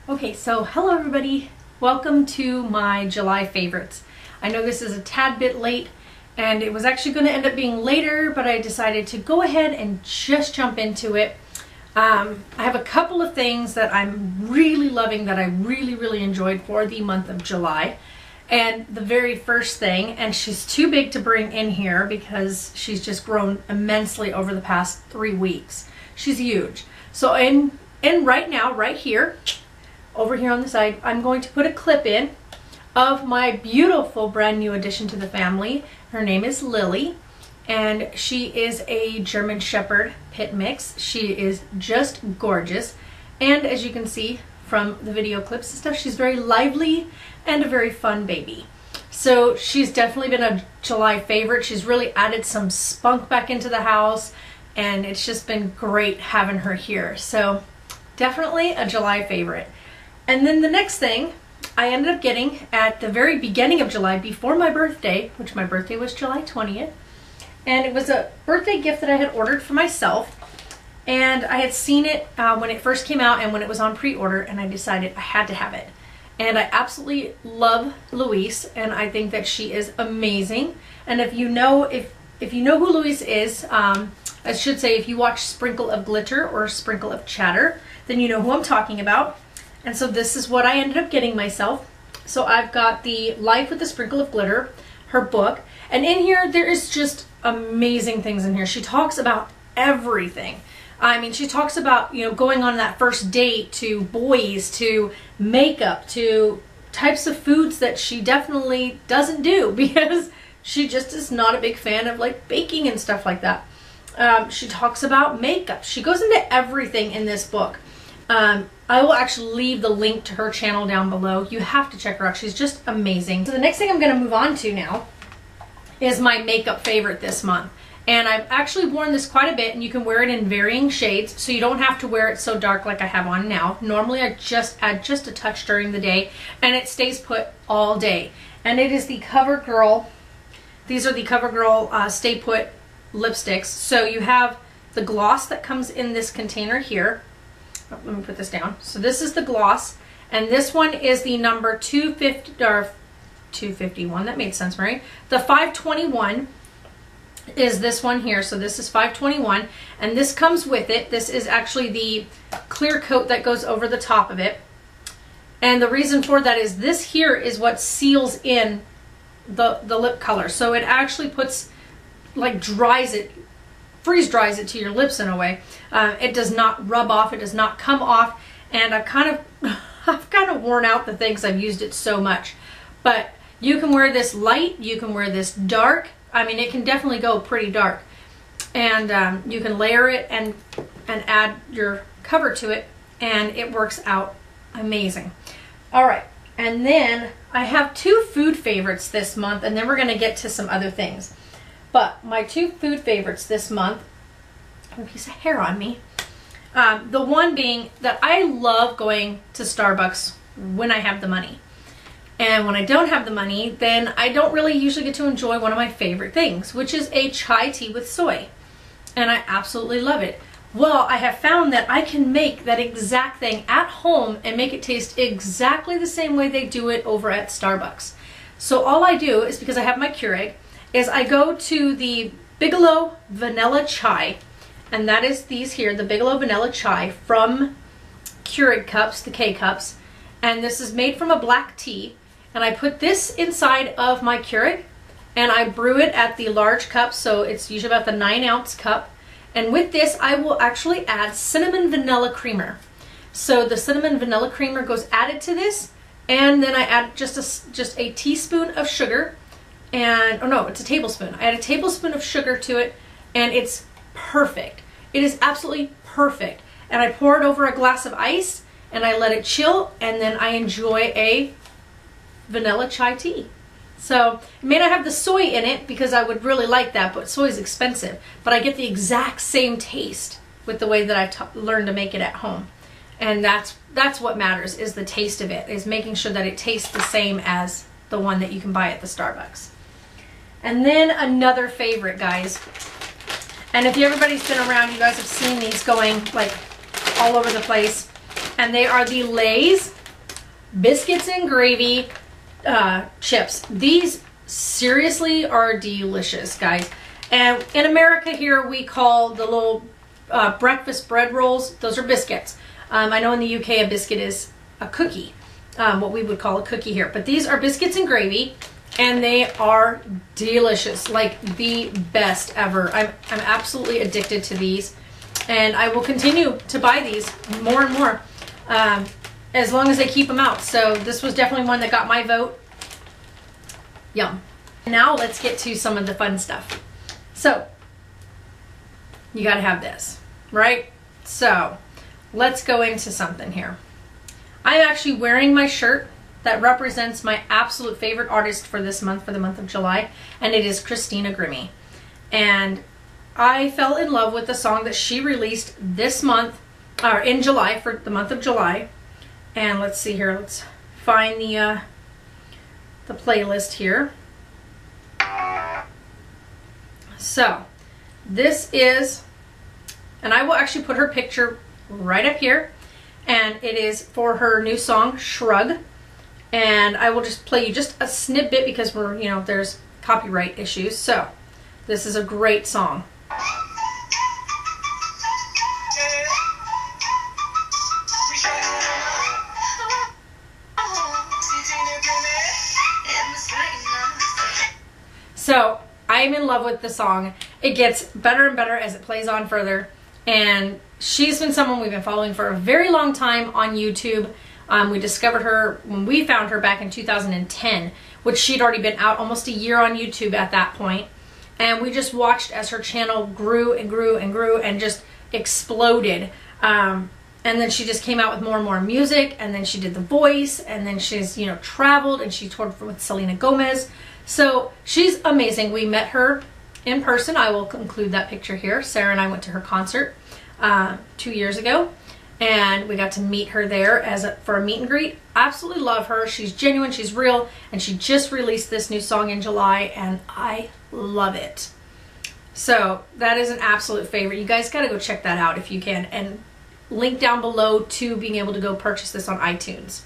Okay, so hello everybody. Welcome to my July favorites. I know this is a tad bit late and it was actually going to end up being later, but I decided to go ahead and just jump into it. I have a couple of things that I'm really loving that I really enjoyed for the month of July. And the very first thing, and she's too big to bring in here because she's just grown immensely over the past 3 weeks. She's huge. So in right now, right here, over here on the side, I'm going to put a clip in of my beautiful brand new addition to the family. Her name is Lily, and she is a German Shepherd pit mix. She is just gorgeous, and as you can see from the video clips and stuff, she's very lively and a very fun baby. So she's definitely been a July favorite. She's really added some spunk back into the house, and it's just been great having her here. So definitely a July favorite. And then the next thing I ended up getting at the very beginning of July, before my birthday, which my birthday was July 20th. And it was a birthday gift that I had ordered for myself. And I had seen it when it first came out and when it was on pre-order, and I decided I had to have it. And I absolutely love Louise, and I think that she is amazing. And if you know who Louise is, I should say if you watch Sprinkle of Glitter or Sprinkle of Chatter, then you know who I'm talking about. And so this is what I ended up getting myself. So I've got the Life with a Sprinkle of Glitter, her book. And in here, there is just amazing things in here. She talks about everything. I mean, she talks about, going on that first date, to boys, to makeup, to types of foods that she definitely doesn't do because she just is not a big fan of like baking and stuff like that. She talks about makeup. She goes into everything in this book. I will actually leave the link to her channel down below. You have to check her out. She's just amazing. So the next thing I'm going to move on to now is my makeup favorite this month. And I've actually worn this quite a bit, and you can wear it in varying shades, so you don't have to wear it so dark like I have on now. Normally I just add just a touch during the day, and it stays put all day. And it is the CoverGirl. These are the CoverGirl Stay Put lipsticks. So you have the gloss that comes in this container here. Oh, let me put this down. So this is the gloss, and this one is the number 250 or 251. That made sense, right? The 521 is this one here. So this is 521, and this comes with it. This is actually the clear coat that goes over the top of it. And the reason for that is this here is what seals in the lip color. So it actually puts, like, dries it, freeze dries it to your lips in a way. It does not rub off, it does not come off, and I've kind of worn out the things. I've used it so much. But you can wear this light, you can wear this dark. I mean, it can definitely go pretty dark, and you can layer it and add your cover to it, and it works out amazing. All right, and then I have 2 food favorites this month, and then we're going to get to some other things. But my 2 food favorites this month, I have a piece of hair on me. The one being that I love going to Starbucks when I have the money. And when I don't have the money, then I don't really usually get to enjoy one of my favorite things, which is a chai tea with soy. And I absolutely love it. Well, I have found that I can make that exact thing at home and make it taste exactly the same way they do it over at Starbucks. So all I do is, because I have my Keurig, is I go to the Bigelow Vanilla Chai, and that is these here, the Bigelow Vanilla Chai from Keurig cups, the K-cups, and this is made from a black tea. And I put this inside of my Keurig, and I brew it at the large cup, so it's usually about the 9-ounce cup. And with this, I will actually add cinnamon vanilla creamer. So the cinnamon vanilla creamer goes added to this, and then I add just a teaspoon of sugar, and oh no, it's a tablespoon. I add a tablespoon of sugar to it, and it's perfect. It is absolutely perfect. And I pour it over a glass of ice, and I let it chill, and then I enjoy a vanilla chai tea. So it may not have the soy in it because I would really like that, but soy is expensive. But I get the exact same taste with the way that I learned to make it at home. And that's what matters, is the taste of it, is making sure that it tastes the same as the one that you can buy at the Starbucks. And then another favorite, guys. And if everybody's been around, you guys have seen these going like all over the place. and they are the Lay's biscuits and gravy chips. These seriously are delicious, guys. And in America here, we call the little breakfast bread rolls, those are biscuits. I know in the UK a biscuit is a cookie, what we would call a cookie here. But these are biscuits and gravy, and they are delicious, like the best ever. I'm absolutely addicted to these, and I will continue to buy these more and more as long as they keep them out. So this was definitely one that got my vote. Yum. Now let's get to some of the fun stuff. So you gotta have this, right? So let's go into something here. I'm actually wearing my shirt that represents my absolute favorite artist for this month, for the month of July, and it is Christina Grimmie. And I fell in love with the song that she released this month, or in July, for the month of July. And let's see here, let's find the playlist here. So this is, and I will actually put her picture right up here, and it is for her new song Shrug. And I will just play you just a snippet because we're, you know, there's copyright issues. So this is a great song. So I'm in love with the song. It gets better and better as it plays on further. And she's been someone we've been following for a very long time on YouTube. We discovered her when we found her back in 2010, which she'd already been out almost a year on YouTube at that point. And we just watched as her channel grew and grew and grew and just exploded. And then she just came out with more and more music, and then she did The Voice, and then she's, you know, traveled, and she toured with Selena Gomez. So she's amazing. We met her in person. I will include that picture here. Sarah and I went to her concert 2 years ago, and we got to meet her there for a meet and greet. Absolutely love her. She's genuine, she's real, and she just released this new song in July, and I love it. So that is an absolute favorite. You guys got to go check that out if you can, and link down below to being able to go purchase this on iTunes.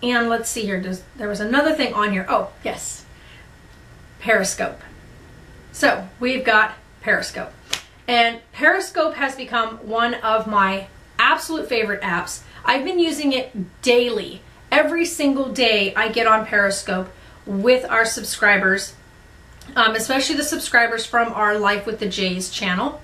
And let's see here, there was another thing on here. Oh, yes, Periscope. So we've got Periscope. And Periscope has become one of my absolute favorite apps. I've been using it daily. Every single day I get on Periscope with our subscribers, especially the subscribers from our Life with the Jays channel.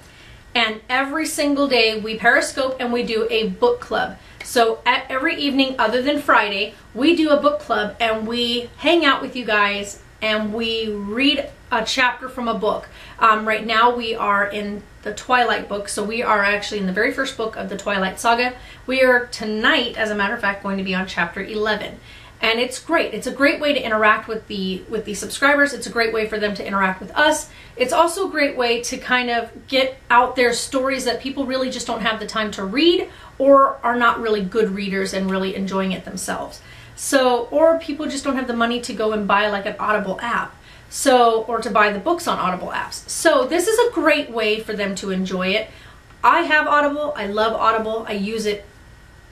And every single day we Periscope and we do a book club. So every evening other than Friday, we do a book club and we hang out with you guys and we read a chapter from a book. Right now we are in the Twilight book, so we are actually in the very first book of the Twilight Saga. We are tonight, as a matter of fact, going to be on chapter 11. And it's great. It's a great way to interact with the subscribers. It's a great way for them to interact with us. It's also a great way to kind of get out there stories that people really just don't have the time to read, or are not really good readers and really enjoying it themselves. So, or people just don't have the money to go and buy like an Audible app. So, or to buy the books on Audible apps. So this is a great way for them to enjoy it. I have Audible. I love Audible. I use it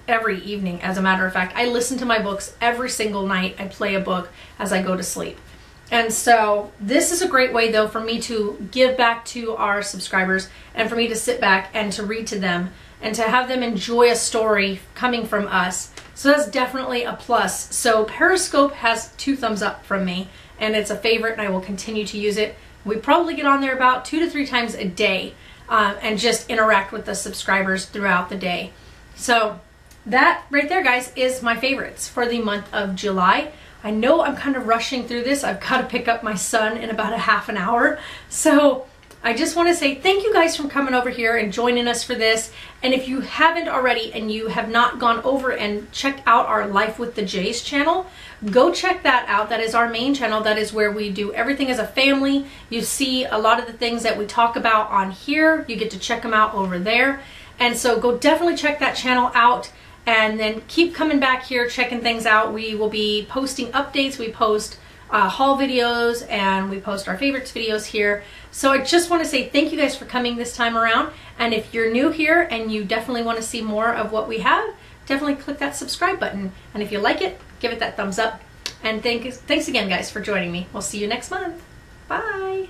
every evening, as a matter of fact. I listen to my books every single night. I play a book as I go to sleep. And so this is a great way though for me to give back to our subscribers, and for me to sit back and to read to them and to have them enjoy a story coming from us. So that's definitely a plus. So Periscope has 2 thumbs up from me, and it's a favorite, and I will continue to use it. We probably get on there about 2 to 3 times a day and just interact with the subscribers throughout the day. So that right there, guys, is my favorites for the month of July. I know I'm kind of rushing through this. I've got to pick up my son in about a half an hour. So I just want to say thank you guys for coming over here and joining us for this. And if you haven't already and you have not gone over and checked out our Life with the Jays channel, go check that out. That is our main channel. That is where we do everything as a family. You see a lot of the things that we talk about on here. You get to check them out over there. And so go definitely check that channel out. And then keep coming back here, checking things out. We will be posting updates. We post haul videos, and we post our favorites videos here. So I just want to say thank you guys for coming this time around. And if you're new here and you definitely want to see more of what we have, definitely click that subscribe button. And if you like it, give it that thumbs up. And thanks again, guys, for joining me. We'll see you next month. Bye.